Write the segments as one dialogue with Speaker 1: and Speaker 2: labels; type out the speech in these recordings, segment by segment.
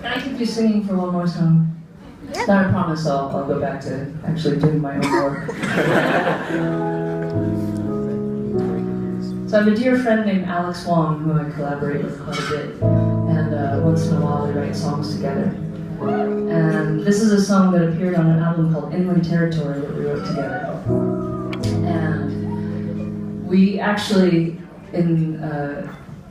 Speaker 1: Can I keep you singing for one more song? Yep. Not a promise, I'll go back to actually doing my own work. So I have a dear friend named Alex Wong, who I collaborate with quite a bit, and once in a while we write songs together. And this is a song that appeared on an album called Inland Territory that we wrote together. And we actually,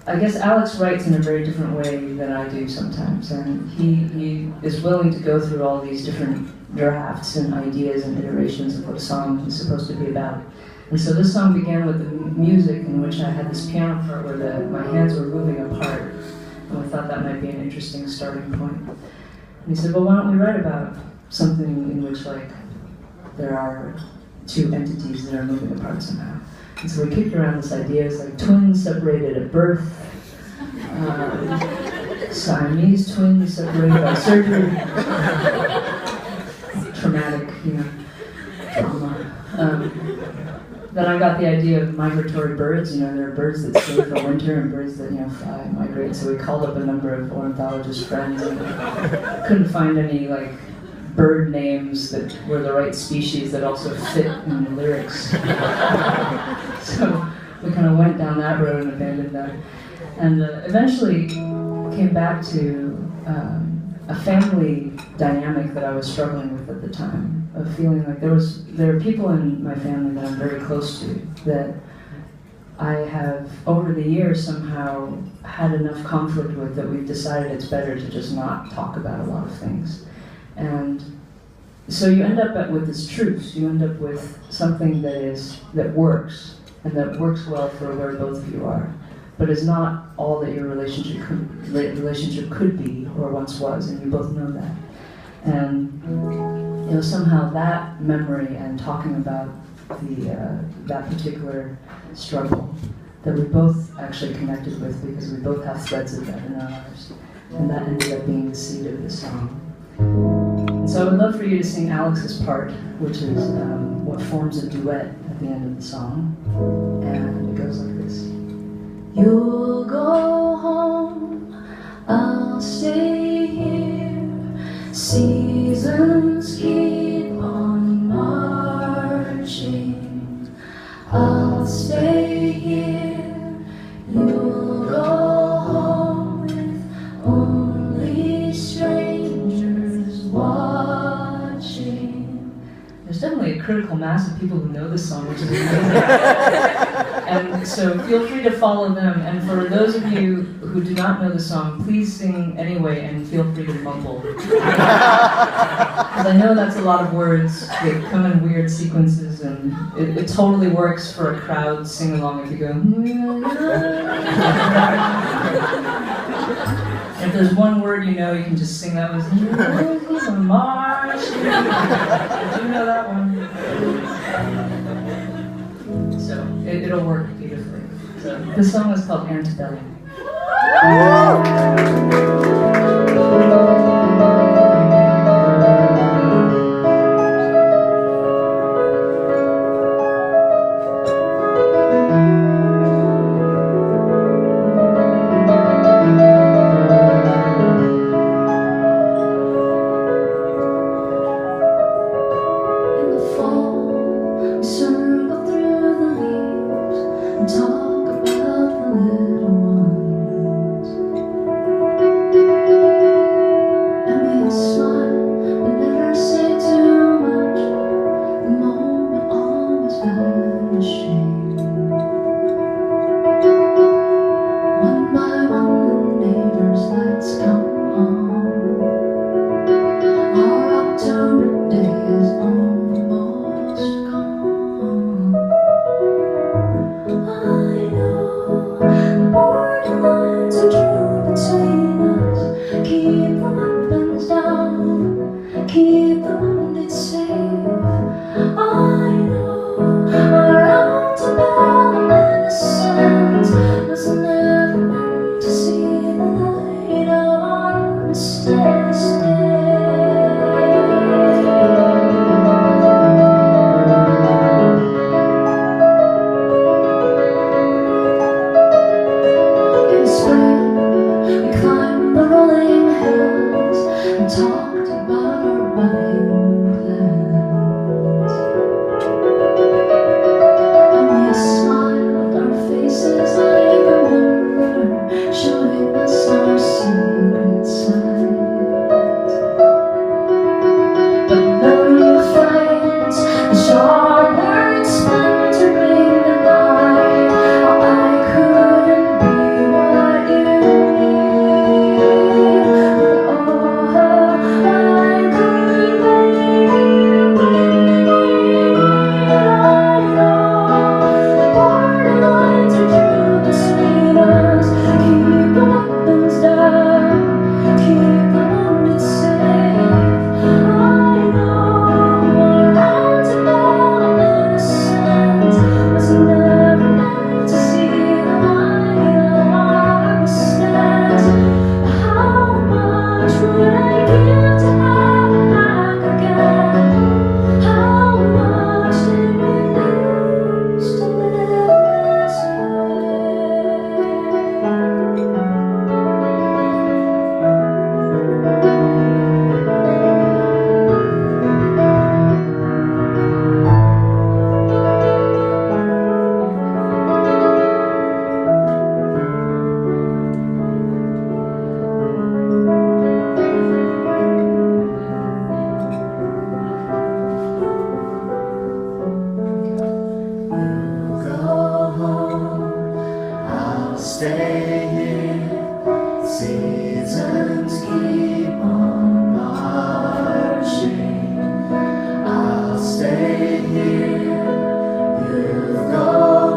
Speaker 1: I guess Alex writes in a very different way than I do sometimes, and he is willing to go through all these different drafts and ideas and iterations of what a song is supposed to be about. And so this song began with the music in which I had this piano part where my hands were moving apart, and we thought that might be an interesting starting point. And he said, well, why don't we write about something in which, like, there are two entities that are moving apart somehow. And so we kicked around this idea, it's like twins separated at birth, Siamese twins separated by surgery, traumatic, trauma. Then I got the idea of migratory birds. There are birds that stay for winter and birds that fly and migrate. So we called up a number of ornithologist friends and couldn't find any bird names that were the right species that also fit in the lyrics. So we kind of went down that road and abandoned that. And eventually came back to a family dynamic that I was struggling with at the time, of feeling like there are people in my family that I'm very close to that I have, over the years, somehow had enough conflict with that we've decided it's better to just not talk about a lot of things. And so you end up with this truce. You end up with something that works, and that works well for where both of you are, but is not all that your relationship could be or once was, and you both know that. And somehow that memory and talking about that particular struggle that we both actually connected with, because we both have threads of that in our lives, and that ended up being the seed of the song. And so I would love for you to sing Alex's part, which is what forms a duet at the end of the song, and it goes like this. You'll go home, I'll stay here, seasons keep on marching. I'll stay here, you'll go home with only strangers watching. There's definitely a critical mass of people who know this song, which is amazing. And so feel free to follow them. And for those of you who do not know the song, please sing anyway and feel free to mumble. Because I know that's a lot of words that come in weird sequences, and it totally works for a crowd sing-along if you go, if there's one word you can just sing that one. March. Did you know that one? So it'll work beautifully. So this song is called Antebellum.
Speaker 2: Talk about the little ones. rolling hills. Stay here, seasons keep on marching. I'll stay here, you go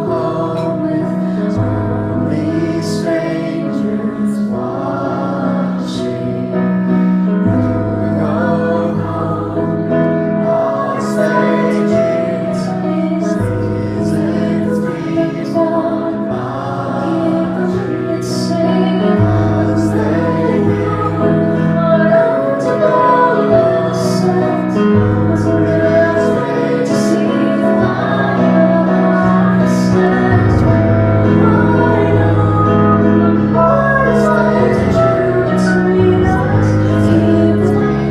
Speaker 2: home with only strangers watching. You go home, I'll stay here, seasons keep on marching. I'll stay here, Antebellum set, to see the fire set. I know my heart is like between us. Keep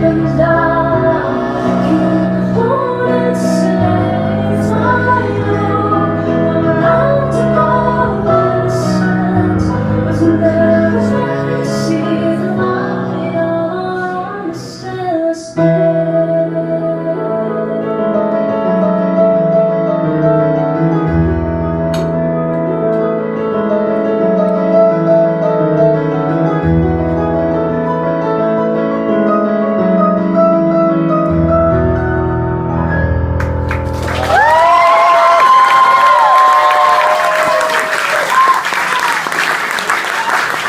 Speaker 2: them down, keep the opponents safe. I know Antebellum set was never ready to see the light on the stainless steel.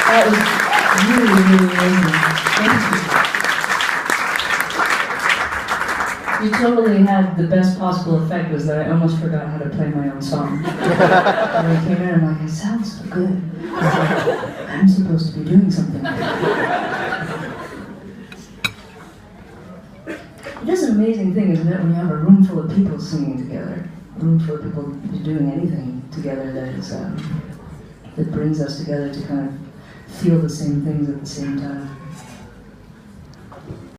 Speaker 1: That was really, really amazing. Thank you. You totally had the best possible effect was that I almost forgot how to play my own song. When I came in, I'm like, it sounds so good. I'm supposed to be doing something. It is an amazing thing, isn't it, when you have a room full of people singing together, a room full of people doing anything together that is that brings us together to kind of feel the same things at the same time.